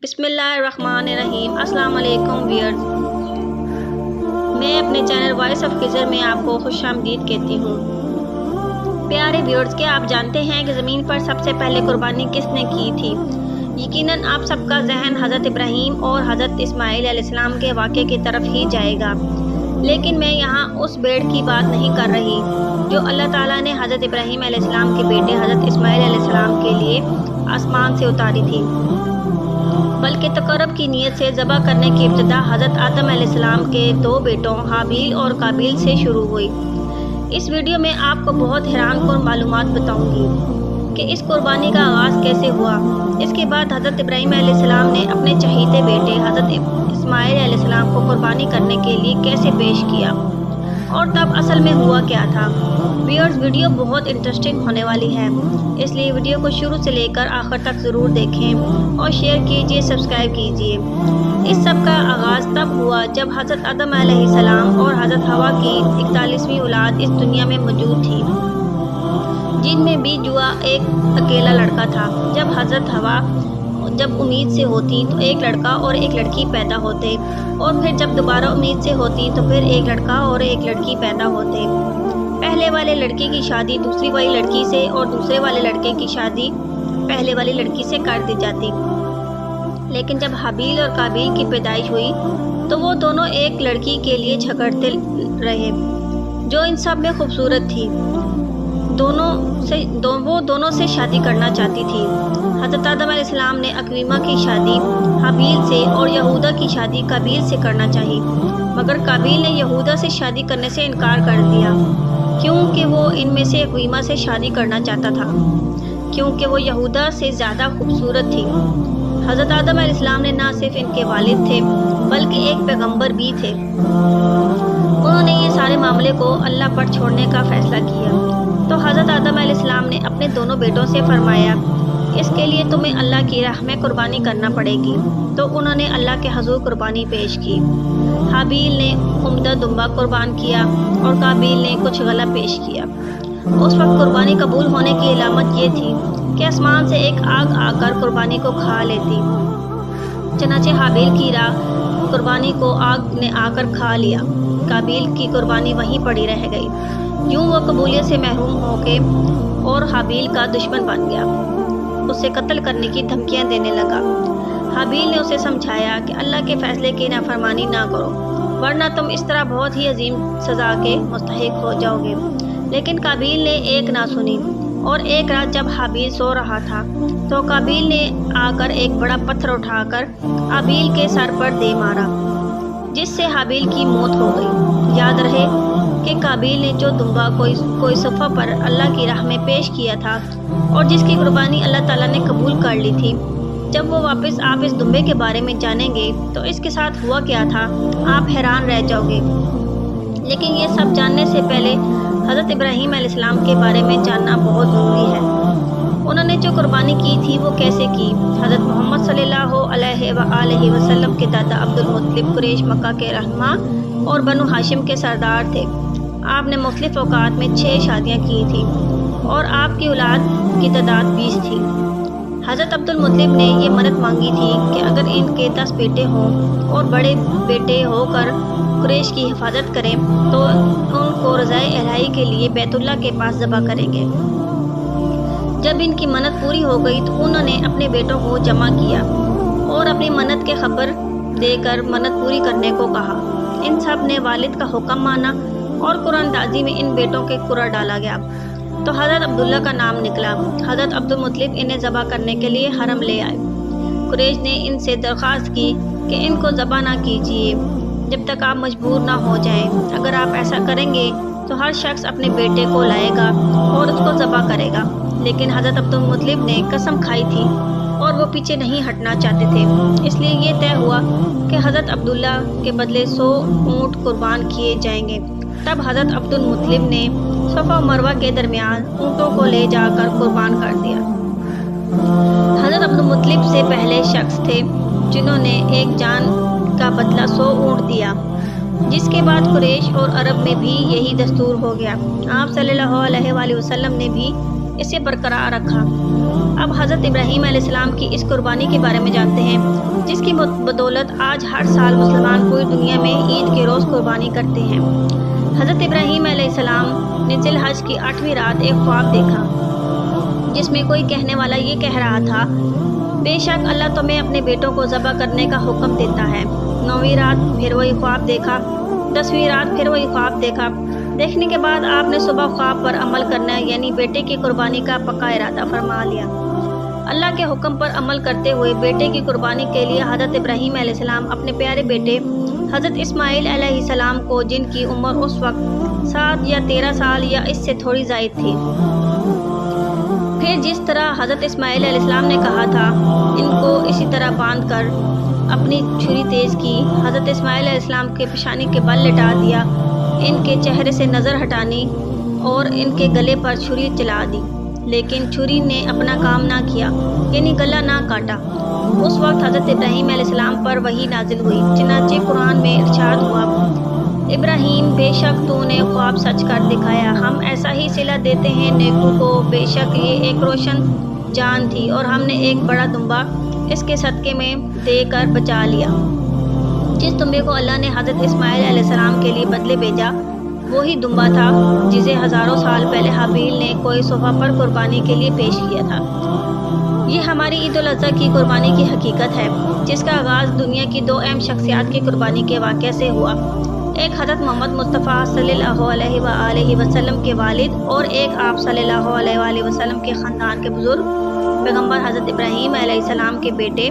बिस्मिल्लाहिर्रहमानिर्रहीम। अस्सलाम वालेकुम व्यूअर्स, मैं अपने चैनल वॉइस ऑफ खिज़र में आपको खुशामदीद कहती हूँ। प्यारे व्यूअर्स, क्या आप जानते हैं कि ज़मीन पर सबसे पहले कुर्बानी किसने की थी? यकीनन आप सबका जहन हज़रत इब्राहीम और हज़रत इस्माईल अलैहिस्सलाम के वाक़े की तरफ ही जाएगा, लेकिन मैं यहाँ उस भेड़ की बात नहीं कर रही जो अल्लाह ताला ने हज़रत इब्राहीम अलैहिस्सलाम के बेटे हज़रत इस्माईल अलैहिस्सलाम के लिए आसमान से उतारी थी, बल्कि तकर्रुब की नीयत से ज़बह करने की इब्तिदा हज़रत आदम अलैहिस्सलाम के दो बेटों हाबील और काबील से शुरू हुई। इस वीडियो में आपको बहुत हैरानकुन मालूमात बताऊंगी कि इस कुर्बानी का आगाज़ कैसे हुआ। इसके बाद हज़रत इब्राहीम अलैहिस्सलाम ने अपने चहीते बेटे हज़रत इस्माईल अलैहिस्सलाम को कुर्बानी करने के लिए कैसे पेश किया और तब असल में हुआ क्या था। व्यूअर्स, वीडियो बहुत इंटरेस्टिंग होने वाली है, इसलिए वीडियो को शुरू से लेकर आखिर तक ज़रूर देखें और शेयर कीजिए, सब्सक्राइब कीजिए। इस सब का आगाज़ तब हुआ जब हज़रत आदम अलैहिस्सलाम और हज़रत हवा की 41वीं औलाद इस दुनिया में मौजूद थी, जिनमें भी जुआ एक अकेला लड़का था। जब हज़रत हवा जब उम्मीद से होती तो एक लड़का और एक लड़की पैदा होते, और फिर जब दोबारा उम्मीद से होती तो फिर एक लड़का और एक लड़की पैदा होते। पहले वाले लड़के की शादी दूसरी वाली लड़की से और दूसरे वाले लड़के की शादी पहले वाली लड़की से कर दी जाती। लेकिन जब हाबील और काबील की पैदाइश हुई तो वो दोनों एक लड़की के लिए झगड़ते रहे जो इन सब में खूबसूरत थी। वो दोनों से शादी करना चाहती थी। हज़रत आदम अलैहिस्सलाम ने अकवीमा की शादी हाबील से और यहूदा की शादी काबील से करना चाही, मगर काबील ने यहूदा से शादी करने से इनकार कर दिया, क्योंकि वो इनमें से अकवीमा से शादी करना चाहता था, क्योंकि वो यहूदा से ज़्यादा खूबसूरत थी। हज़रत आदम अलैहिस्सलाम ने ना सिर्फ इनके वालिद थे बल्कि एक पैगंबर भी थे। उन्होंने ये सारे मामले को अल्लाह पर छोड़ने का फ़ैसला किया। तो हज़रत आदम अलैहिस्सलाम ने अपने दोनों बेटों से फरमाया, इसके लिए तुम्हें अल्लाह की राह में कुर्बानी करना पड़ेगी। तो उन्होंने अल्लाह के हज़ूर कुर्बानी पेश की। हाबील ने उम्दा दुम्बा कुर्बान किया और काबील ने कुछ गला पेश किया। उस वक्त कुर्बानी कबूल होने की अलामत ये थी कि आसमान से एक आग आकर कुर्बानी को खा लेती। चनाचे हाबील की राह कुर्बानी को आग ने आकर खा लिया। काबील की कुर्बानी वहीं पड़ी रह गई। यूँ वो कबूलियत से महरूम होके और हाबील का दुश्मन बन गया, उसे कत्ल करने की धमकियां देने लगा। हाबील ने उसे समझाया कि अल्लाह के फैसले की नाफरमानी ना करो, वरना तुम इस तरह बहुत ही अजीम सज़ा के मुस्तहिक हो जाओगे। लेकिन काबील ने एक ना सुनी, और एक रात जब हाबील सो रहा था तो काबील ने आकर एक बड़ा पत्थर उठाकर हाबील के सर पर दे मारा, जिससे हाबील की मौत हो गई। याद रहे कि काबील ने जो दुम्बा कोई सफ़ा पर अल्लाह की राह में पेश किया था और जिसकी कुर्बानी अल्लाह ताला ने कबूल कर ली थी, जब वो वापस आप इस दुम्बे के बारे में जानेंगे तो इसके साथ हुआ क्या था, आप हैरान रह जाओगे। लेकिन ये सब जानने से पहले हज़रत इब्राहीम अलैहिस्सलाम के बारे में जानना बहुत ज़रूरी है। उन्होंने जो कुर्बानी की थी वो कैसे की। हज़रत मोहम्मद सल्लल्लाहु अलैहि वसल्लम के दादा अब्दुल मुत्तलिब कुरैश मक्का के रहनुमा और बनु हाशिम के सरदार थे। आपने मुख्तलिफ औकात में 6 शादियाँ की थी और आपकी औलाद की तादाद 20 थी। हज़रत अब्दुल मुत्तलिब ने ये मन्नत मांगी थी कि अगर इनके 10 बेटे हों और बड़े बेटे होकर कुरैश की हिफाजत करें तो उनको रज़ाए इलाही के लिए बैतुल्लाह के पास ज़बह करेंगे। जब इनकी मन्नत पूरी हो गई तो उन्होंने अपने बेटों को जमा किया और अपनी मन्नत के खबर देकर मन्नत पूरी करने को कहा। इन सब ने वालिद का हुक्म माना और कुरानदाजी में इन बेटों के कुरा डाला गया तो हज़रत अब्दुल्ला का नाम निकला। हज़रत अब्दुल मुत्तलिब इन्हें ज़बह करने के लिए हरम ले आए। कुरैश ने इनसे दरख्वास्त की कि इनको ज़बह ना कीजिए जब तक आप मजबूर ना हो जाएं। अगर आप ऐसा करेंगे तो हर शख्स अपने बेटे को लाएगा और उसको ज़बह करेगा। लेकिन हज़रत अब्दुल मुत्तलिब ने कसम खाई थी और वो पीछे नहीं हटना चाहते थे, इसलिए ये तय हुआ कि हज़रत अब्दुल्ला के बदले 100 ऊँट कुर्बान किए जाएंगे। तब हज़रत अब्दुल मुत्तलिब ने सफ़ा और मरवा के दरमियान ऊँटों को ले जाकर कुर्बान कर दिया। हज़रत अब्दुल मुत्तलिब से पहले शख्स थे जिन्होंने एक जान का बदला 100 ऊँट दिया, जिसके बाद कुरैश और अरब में भी यही दस्तूर हो गया। आप सल्लल्लाहु अलैहि वसल्लम ने भी इसे बरकरार रखा। اب حضرت ابراہیم علیہ السلام کی اس قربانی کے بارے میں جانتے ہیں، جس کی بدولت آج ہر سال مسلمان پوری دنیا میں عید کے روز قربانی کرتے ہیں۔ حضرت ابراہیم علیہ السلام نے ذی الحج کی 8ویں رات ایک خواب دیکھا، جس میں کوئی کہنے والا یہ کہہ رہا تھا، بے شک اللہ تمہیں اپنے بیٹوں کو ذبح کرنے کا حکم دیتا ہے۔ 9ویں رات پھر وہی خواب دیکھا، 10ویں رات پھر وہی خواب دیکھا۔ دیکھنے کے بعد آپ نے صبح خواب پر عمل کرنا یعنی بیٹے کی قربانی کا پکا ارادہ فرما لیا۔ اللہ کے حکم پر عمل کرتے ہوئے بیٹے کی قربانی کے لیے حضرت ابراہیم علیہ السلام اپنے پیارے بیٹے حضرت اسماعیل علیہ السلام کو، جن کی عمر اس وقت 7 یا 13 سال یا اس سے تھوڑی زائد تھی، پھر جس طرح حضرت اسماعیل علیہ السلام نے کہا تھا ان کو اسی طرح باندھ کر اپنی چھری تیز کی، حضرت اسماعیل علیہ السلام کے پیشانی کے بل لٹا دیا، ان کے چہرے سے نظر ہٹانی اور ان کے گلے پر چھری چلا دی، لیکن چھری نے اپنا کام نہ کیا یعنی گلا نہ کاٹا۔ اس وقت حضرت ابراہیم علیہ السلام پر وحی نازل ہوئی، چنانچہ قرآن میں ارشاد ہوا، ابراہیم بے شک تو نے خواب سچ کر دکھایا، ہم ایسا ہی صلہ دیتے ہیں نیکو کو، بے شک یہ ایک روشن جان تھی اور ہم نے ایک بڑا دمبا اس کے صدقے میں دے کر بچا لیا۔ جس دمبے کو اللہ نے حضرت اسماعیل علیہ السلام کے لیے بدلے بھیجا وہی دمبا تھا جسے ہزاروں سال پہلے حابیل نے کوئی صفہ پر قربانی کے لیے پیش کیا تھا۔ یہ ہماری عید الاضحیٰ کی قربانی کی حقیقت ہے، جس کا آغاز دنیا کی 2 اہم شخصیات کی قربانی کے واقعے سے ہوا، ایک حضرت محمد مصطفیٰ صلی اللہ علیہ وآلہ وسلم کے والد اور ایک آپ صلی اللہ علیہ وآلہ وسلم کے خاندان کے بزرگ پیغمبر حضرت ابراہیم علیہ السلام کے بیٹے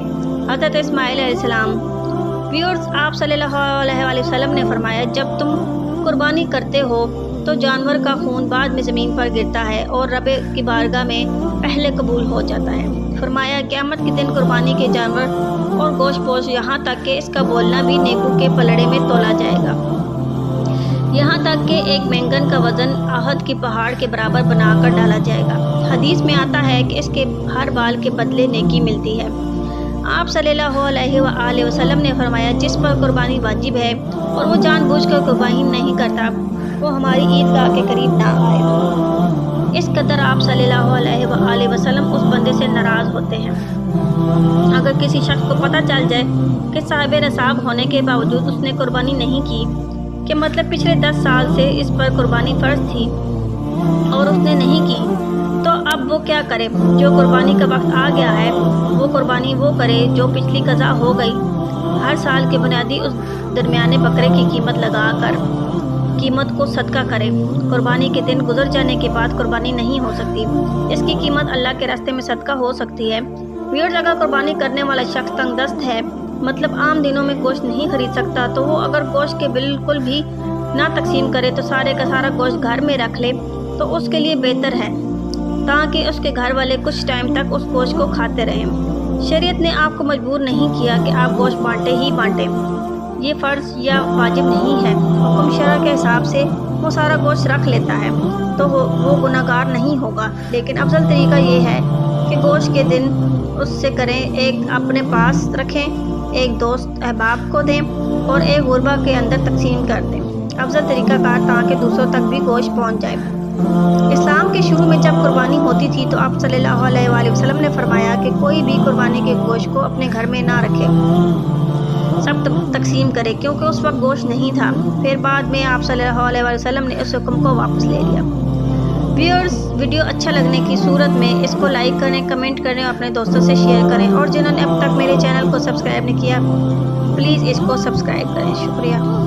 حضرت اسماعیل علیہ السلام۔ ویورز، آپ صلی اللہ علیہ وآلہ وسلم نے فرمایا، جب تم قربانی کرتے ہو تو جانور کا خون بعد میں زمین پر گرتا ہے اور رب کی بارگاہ میں پہلے قبول ہو جاتا ہے۔ فرمایا، قیامت کے دن قربانی کے جانور اور گوشت پوش یہاں تک کہ اس کا بولنا بھی نیکو کے پلڑے میں تولا جائے گا، یہاں تک کہ ایک مینگن کا وزن احد کی پہاڑ کے برابر بنا کر ڈالا جائے گا۔ حدیث میں آتا ہے کہ اس کے ہر بال کے بدلے نیکی ملتی ہے۔ آپ صلی اللہ علیہ وآلہ وسلم نے فرمایا، جس پر قربانی واجب ہے اور وہ جان بوجھ کر قربانی نہیں کرتا وہ ہماری عیدگاہ کے قریب نہ آئے۔ اس قدر آپ صلی اللہ علیہ وآلہ وسلم اس بندے سے ناراض ہوتے ہیں۔ اگر کسی شخص کو پتہ چل جائے کہ صاحب نصاب ہونے کے باوجود اس نے قربانی نہیں کی، کہ مطلب پچھلے 10 سال سے اس پر قربانی فرض تھی اور اس نے نہیں کی، تو اب وہ کیا کرے؟ جو قربانی کا وقت آ گیا ہے وہ قربانی وہ کرے جو پچھلی قضا ہو گئی۔ ہر سال کے بنیادی اس درمیانے بکرے کی قیمت لگا کر قیمت کو صدقہ کرے۔ قربانی کے دن گزر جانے کے بعد قربانی نہیں ہو سکتی، اس کی قیمت اللہ کے راستے میں صدقہ ہو سکتی ہے۔ ویورز، اگر قربانی کرنے والا شخص تنگ دست ہے، مطلب عام دنوں میں گوشت نہیں خرید سکتا، تو وہ اگر گوشت کے بالکل بھی نہ تقسیم کرے تو سارے کا سارا گوشت گھر میں رکھ لے تو اس کے لیے بہتر ہے، تاکہ اس کے گھر والے کچھ ٹائم تک اس گوشت کو کھاتے رہیں۔ شریعت نے آپ کو مجبور نہیں کیا کہ آپ گوشت بانٹے ہی بانٹیں، یہ فرض یا واجب نہیں ہے۔ حکم شرع کے حساب سے وہ سارا گوشت رکھ لیتا ہے تو وہ گناہ گار نہیں ہوگا، لیکن افضل طریقہ یہ ہے کہ گوشت کے دن اس سے کریں، ایک اپنے پاس رکھیں، ایک دوست احباب کو دیں اور ایک غربا کے اندر تقسیم کر دیں۔ افضل طریقہ کار تاکہ دوسروں تک بھی گوشت پہنچ جائے۔ اسلام کے شروع میں جب قربانی ہوتی تھی تو آپ صلی اللہ علیہ وآلہ وسلم نے فرمایا کہ کوئی بھی قربانی کے گوشت کو اپنے گھر میں نہ رکھے، سب تقسیم کرے، کیونکہ اس وقت گوشت نہیں تھا۔ پھر بعد میں آپ صلی اللہ علیہ وآلہ وسلم نے اس حکم کو واپس لے لیا۔ ویورز، ویڈیو اچھا لگنے کی صورت میں اس کو لائک کریں، کمنٹ کریں اور اپنے دوستوں سے شیئر کریں، اور جنہوں نے اب تک میرے چینل کو سبسکرائب نہیں کیا پلیز اس کو سبسکرائب کریں۔ شکریہ۔